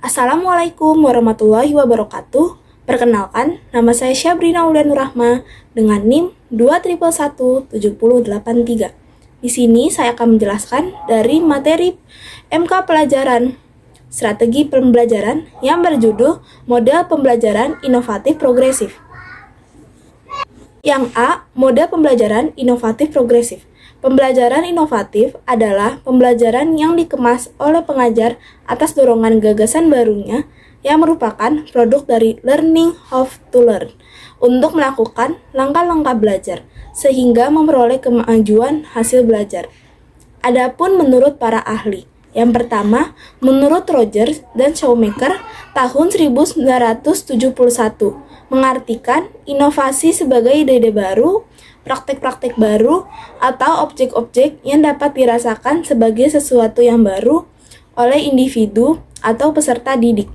Assalamualaikum warahmatullahi wabarakatuh. Perkenalkan, nama saya Syabrina Aulianurrahma dengan NIM 2111783. Di sini saya akan menjelaskan dari materi MK pelajaran strategi pembelajaran yang berjudul Model Pembelajaran Inovatif Progresif. Yang A, Model Pembelajaran Inovatif Progresif. Pembelajaran inovatif adalah pembelajaran yang dikemas oleh pengajar atas dorongan gagasan barunya yang merupakan produk dari learning how to learn untuk melakukan langkah-langkah belajar sehingga memperoleh kemajuan hasil belajar. Adapun menurut para ahli, yang pertama, menurut Rogers dan Shoemaker tahun 1971 mengartikan inovasi sebagai ide-ide baru, praktek-praktek baru, atau objek-objek yang dapat dirasakan sebagai sesuatu yang baru oleh individu atau peserta didik.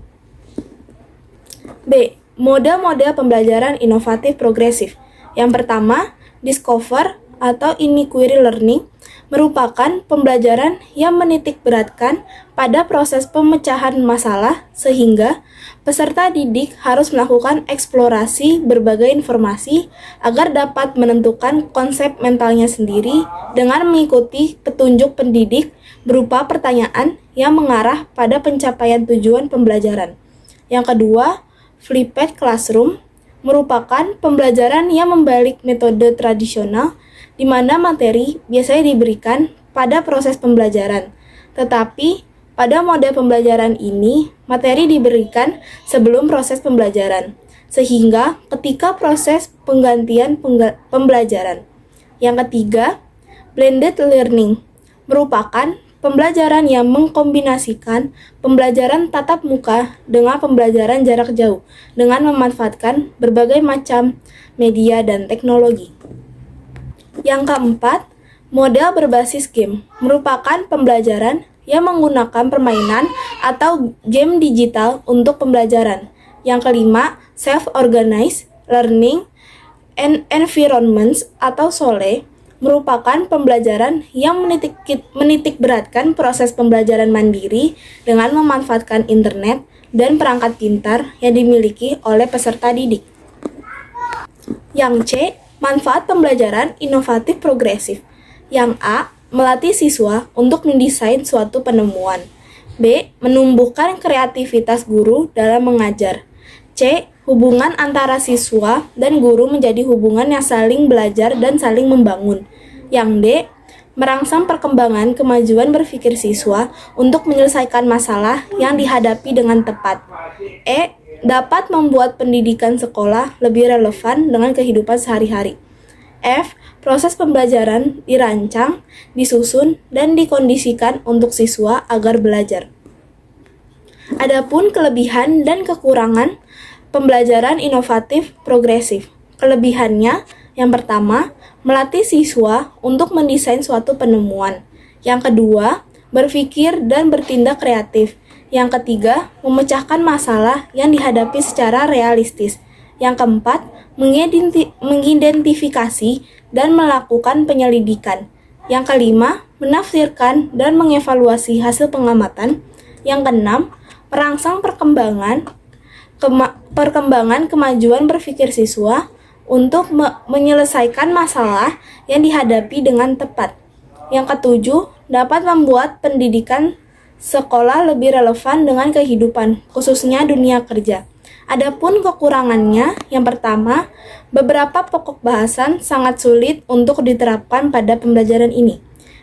B. Model-model pembelajaran inovatif progresif. Yang pertama, discover atau inquiry learning merupakan pembelajaran yang menitikberatkan pada proses pemecahan masalah sehingga peserta didik harus melakukan eksplorasi berbagai informasi agar dapat menentukan konsep mentalnya sendiri dengan mengikuti petunjuk pendidik berupa pertanyaan yang mengarah pada pencapaian tujuan pembelajaran. Yang kedua, flipped classroom merupakan pembelajaran yang membalik metode tradisional di mana materi biasanya diberikan pada proses pembelajaran. Tetapi, pada model pembelajaran ini, materi diberikan sebelum proses pembelajaran, sehingga ketika proses penggantian pembelajaran. Yang ketiga, blended learning merupakan pembelajaran yang mengkombinasikan pembelajaran tatap muka dengan pembelajaran jarak jauh dengan memanfaatkan berbagai macam media dan teknologi. Yang keempat, model berbasis game merupakan pembelajaran yang menggunakan permainan atau game digital untuk pembelajaran. Yang kelima, self-organized learning environments atau SOLE merupakan pembelajaran yang menitikberatkan proses pembelajaran mandiri dengan memanfaatkan internet dan perangkat pintar yang dimiliki oleh peserta didik. Yang C, manfaat pembelajaran inovatif progresif. Yang A, melatih siswa untuk mendesain suatu penemuan. B, menumbuhkan kreativitas guru dalam mengajar. C, hubungan antara siswa dan guru menjadi hubungan yang saling belajar dan saling membangun. Yang D, merangsang perkembangan kemajuan berpikir siswa untuk menyelesaikan masalah yang dihadapi dengan tepat. E, dapat membuat pendidikan sekolah lebih relevan dengan kehidupan sehari-hari. F, proses pembelajaran dirancang, disusun, dan dikondisikan untuk siswa agar belajar. Adapun kelebihan dan kekurangan pembelajaran inovatif progresif. Kelebihannya, yang pertama, melatih siswa untuk mendesain suatu penemuan. Yang kedua, berpikir dan bertindak kreatif. Yang ketiga, memecahkan masalah yang dihadapi secara realistis. Yang keempat, mengidentifikasi dan melakukan penyelidikan. Yang kelima, menafsirkan dan mengevaluasi hasil pengamatan. Yang keenam, merangsang perkembangan kemajuan berpikir siswa untuk menyelesaikan masalah yang dihadapi dengan tepat. Yang ketujuh, dapat membuat pendidikan sekolah lebih relevan dengan kehidupan, khususnya dunia kerja. Adapun kekurangannya, yang pertama, beberapa pokok bahasan sangat sulit untuk diterapkan pada pembelajaran ini.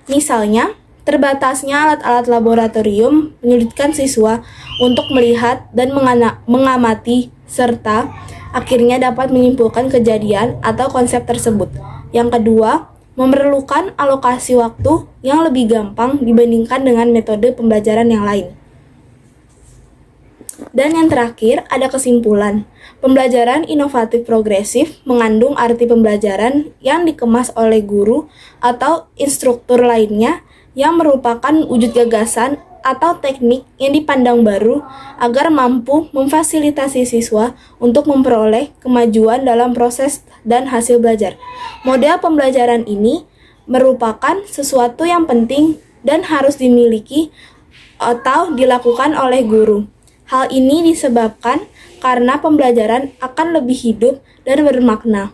Misalnya, terbatasnya alat-alat laboratorium menyulitkan siswa untuk melihat dan mengamati serta akhirnya dapat menyimpulkan kejadian atau konsep tersebut. Yang kedua, memerlukan alokasi waktu yang lebih gampang dibandingkan dengan metode pembelajaran yang lain. Dan yang terakhir, ada kesimpulan. Pembelajaran inovatif progresif mengandung arti pembelajaran yang dikemas oleh guru atau instruktur lainnya yang merupakan wujud gagasan atau teknik yang dipandang baru agar mampu memfasilitasi siswa untuk memperoleh kemajuan dalam proses dan hasil belajar. Model pembelajaran ini merupakan sesuatu yang penting dan harus dimiliki atau dilakukan oleh guru. Hal ini disebabkan karena pembelajaran akan lebih hidup dan bermakna.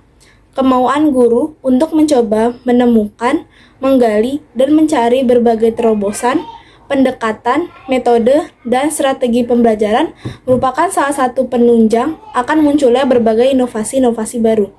Kemauan guru untuk mencoba menemukan, menggali, dan mencari berbagai terobosan, pendekatan, metode, dan strategi pembelajaran merupakan salah satu penunjang akan munculnya berbagai inovasi-inovasi baru.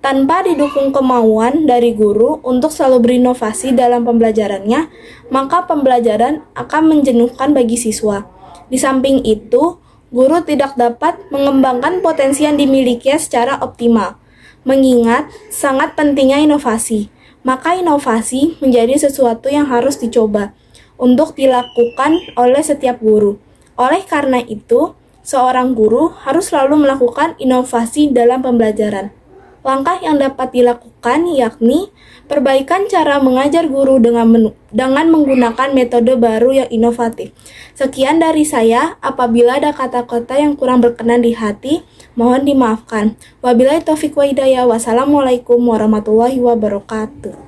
Tanpa didukung kemauan dari guru untuk selalu berinovasi dalam pembelajarannya, maka pembelajaran akan menjenuhkan bagi siswa. Di samping itu, guru tidak dapat mengembangkan potensi yang dimilikinya secara optimal. Mengingat sangat pentingnya inovasi, maka inovasi menjadi sesuatu yang harus dicoba untuk dilakukan oleh setiap guru. Oleh karena itu, seorang guru harus selalu melakukan inovasi dalam pembelajaran. Langkah yang dapat dilakukan yakni perbaikan cara mengajar guru dengan menggunakan metode baru yang inovatif. Sekian dari saya, apabila ada kata-kata yang kurang berkenan di hati, mohon dimaafkan. Wabillahi taufiq wa hidayah. Wassalamualaikum warahmatullahi wabarakatuh.